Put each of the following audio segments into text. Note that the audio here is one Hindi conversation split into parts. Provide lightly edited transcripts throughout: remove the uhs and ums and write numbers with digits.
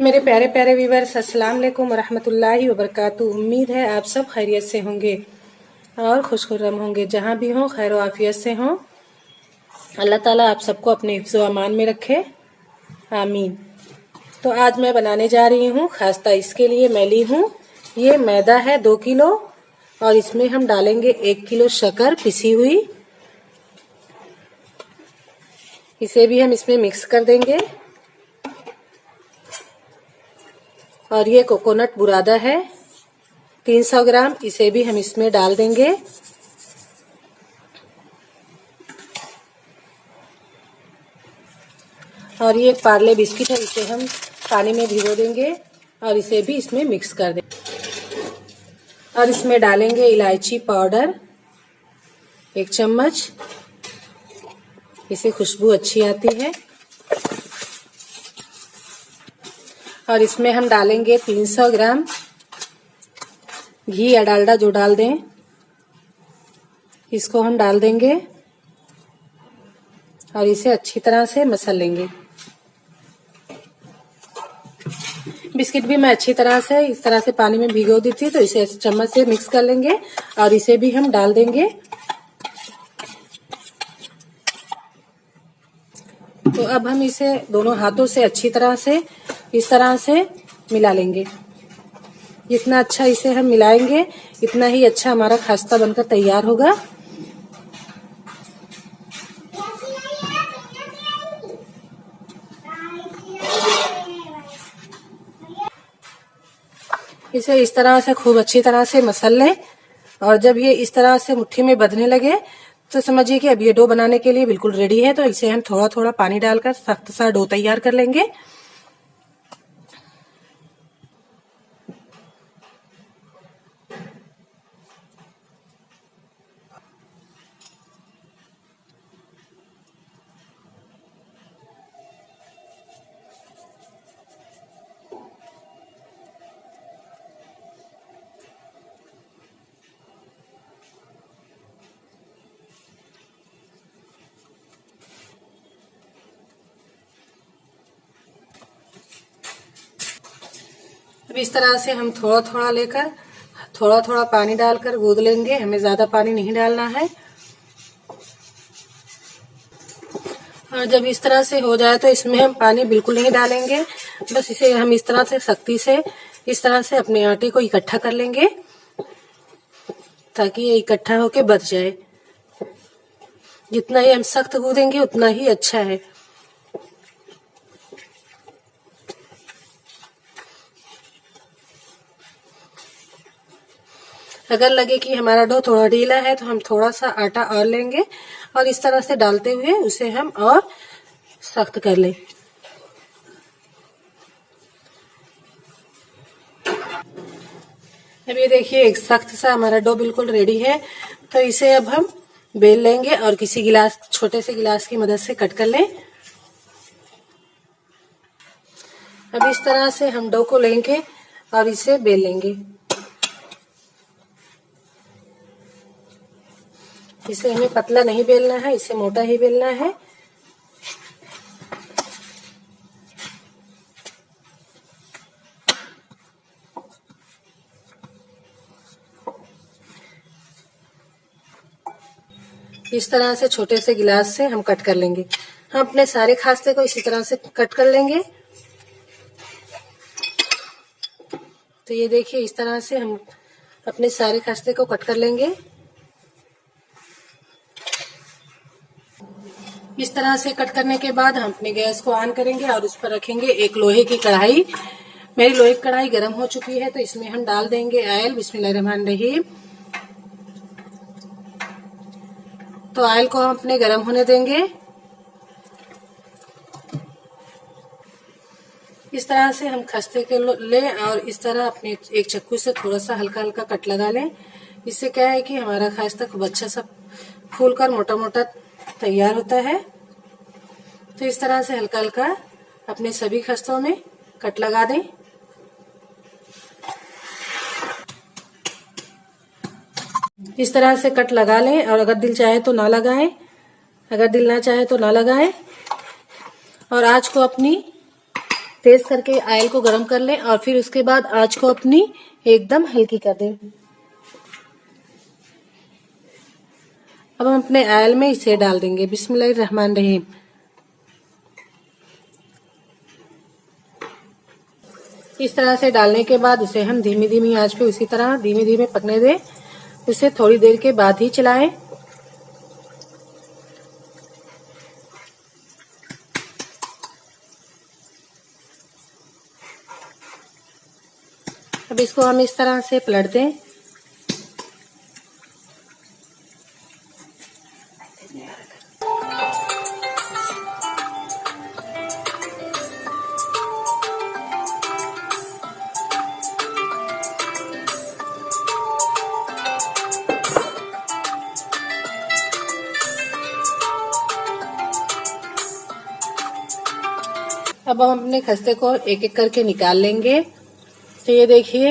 मेरे प्यारे प्यारे व्यूअर्स, अस्सलाम वालेकुम वरहमतुल्लाहि वबरकातुहू। उम्मीद है आप सब खैरियत से होंगे और खुशखुर्रम होंगे। जहाँ भी हों खैर आफियत से हों। अल्लाह ताला आप सबको अपने हिफ्ज़ व अमान में रखे, आमीन। तो आज मैं बनाने जा रही हूँ खास्ता। इसके लिए मैं ली हूँ ये मैदा है 2 किलो और इसमें हम डालेंगे 1 किलो शक्कर पिसी हुई। इसे भी हम इसमें मिक्स कर देंगे। और ये कोकोनट बुरादा है 300 ग्राम, इसे भी हम इसमें डाल देंगे। और ये एक पार्ले बिस्किट है, इसे हम पानी में भिगो देंगे और इसे भी इसमें मिक्स कर देंगे। और इसमें डालेंगे इलायची पाउडर 1 चम्मच, इससे खुशबू अच्छी आती है। और इसमें हम डालेंगे 300 ग्राम घी या डालडा, जो डाल दें, इसको हम डाल देंगे और इसे अच्छी तरह से मसल लेंगे। बिस्किट भी मैं अच्छी तरह से इस तरह से पानी में भिगो दी थी, तो इसे चम्मच से मिक्स कर लेंगे और इसे भी हम डाल देंगे। तो अब हम इसे दोनों हाथों से अच्छी तरह से इस तरह से मिला लेंगे। जितना अच्छा इसे हम मिलाएंगे इतना ही अच्छा हमारा खास्ता बनकर तैयार होगा। इसे इस तरह से खूब अच्छी तरह से मसल लें। और जब ये इस तरह से मुट्ठी में बंधने लगे तो समझिए कि अब ये डो बनाने के लिए बिल्कुल रेडी है। तो इसे हम थोड़ा थोड़ा पानी डालकर सख्त सा डो तैयार कर लेंगे। अब इस तरह से हम थोड़ा थोड़ा लेकर थोड़ा थोड़ा पानी डालकर गूंद लेंगे। हमें ज्यादा पानी नहीं डालना है। और जब इस तरह से हो जाए तो इसमें हम पानी बिल्कुल नहीं डालेंगे। बस इसे हम इस तरह से सख्ती से इस तरह से अपने आटे को इकट्ठा कर लेंगे ताकि ये इकट्ठा होके बच जाए। जितना ही हम सख्त गूंदेंगे उतना ही अच्छा है। अगर लगे कि हमारा डो थोड़ा ढीला है तो हम थोड़ा सा आटा और लेंगे और इस तरह से डालते हुए उसे हम और सख्त कर लें। अब ये देखिए एक सख्त सा हमारा डो बिल्कुल रेडी है। तो इसे अब हम बेल लेंगे और किसी गिलास, छोटे से गिलास की मदद से कट कर लें। अब इस तरह से हम डो को लेंगे और इसे बेल लेंगे। इसे हमें पतला नहीं बेलना है, इसे मोटा ही बेलना है। इस तरह से छोटे से गिलास से हम कट कर लेंगे। हम अपने सारे खास्ते को इसी तरह से कट कर लेंगे। तो ये देखिए इस तरह से हम अपने सारे खास्ते को कट कर लेंगे। इस तरह से कट करने के बाद हम अपने गैस को ऑन करेंगे और उस पर रखेंगे एक लोहे की कढ़ाई। मेरी लोहे की कढ़ाई गर्म हो चुकी है, तो इसमें हम डाल देंगे ऑयल। बिस्मिल्लाहिर्रहमानिर्रहीम। तो ऑयल को हम अपने गर्म होने देंगे। इस तरह से हम खस्ते के लें और इस तरह अपने एक चाकू से थोड़ा सा हल्का हल्का कट लगा लें। इससे क्या है कि हमारा खस्ता खूब अच्छा सा फूल कर मोटा मोटा तैयार होता है। तो इस तरह से हल्का हल्का अपने सभी खस्तों में कट लगा दें। इस तरह से कट लगा लें और अगर दिल चाहे तो ना लगाएं, अगर दिल ना चाहे तो ना लगाएं। और आँच को अपनी तेज करके ऑयल को गर्म कर लें और फिर उसके बाद आंच को अपनी एकदम हल्की कर दें। अब हम अपने ऑयल में इसे डाल देंगे। बिस्मिल्लाहिर्रहमानिर्रहीम। इस तरह से डालने के बाद इसे हम धीमी धीमी आंच पे उसी तरह धीमे धीमे पकने दें। इसे थोड़ी देर के बाद ही चलाएं। अब इसको हम इस तरह से पलट दें। अब हम अपने खस्ते को एक एक करके निकाल लेंगे। तो ये देखिए,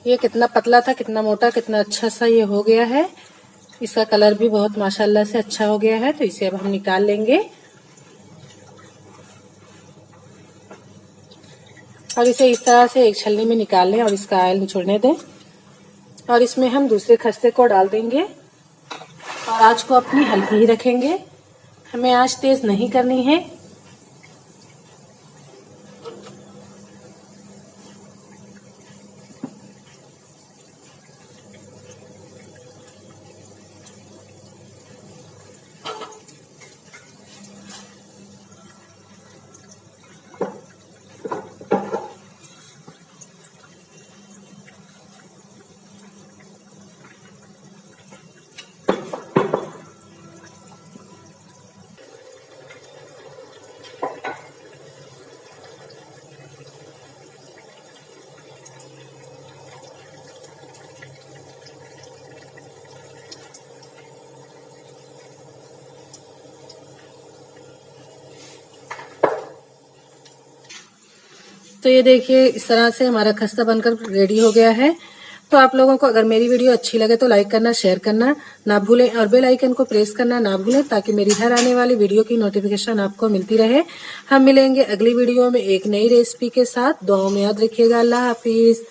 ये कितना पतला था, कितना मोटा, कितना अच्छा सा ये हो गया है। इसका कलर भी बहुत माशाल्लाह से अच्छा हो गया है। तो इसे अब हम निकाल लेंगे और इसे इस तरह से एक छलनी में निकाल लें और इसका ऑयल निचोड़ने दें। और इसमें हम दूसरे खस्ते को डाल देंगे और आंच को अपनी हल्की ही रखेंगे। हमें आंच तेज नहीं करनी है। तो ये देखिए, इस तरह से हमारा खस्ता बनकर रेडी हो गया है। तो आप लोगों को अगर मेरी वीडियो अच्छी लगे तो लाइक करना, शेयर करना ना भूलें और बेल आइकन को प्रेस करना ना भूलें ताकि मेरी हर आने वाली वीडियो की नोटिफिकेशन आपको मिलती रहे। हम मिलेंगे अगली वीडियो में एक नई रेसिपी के साथ। दुआओं में याद रखिएगा। अल्लाह हाफिज।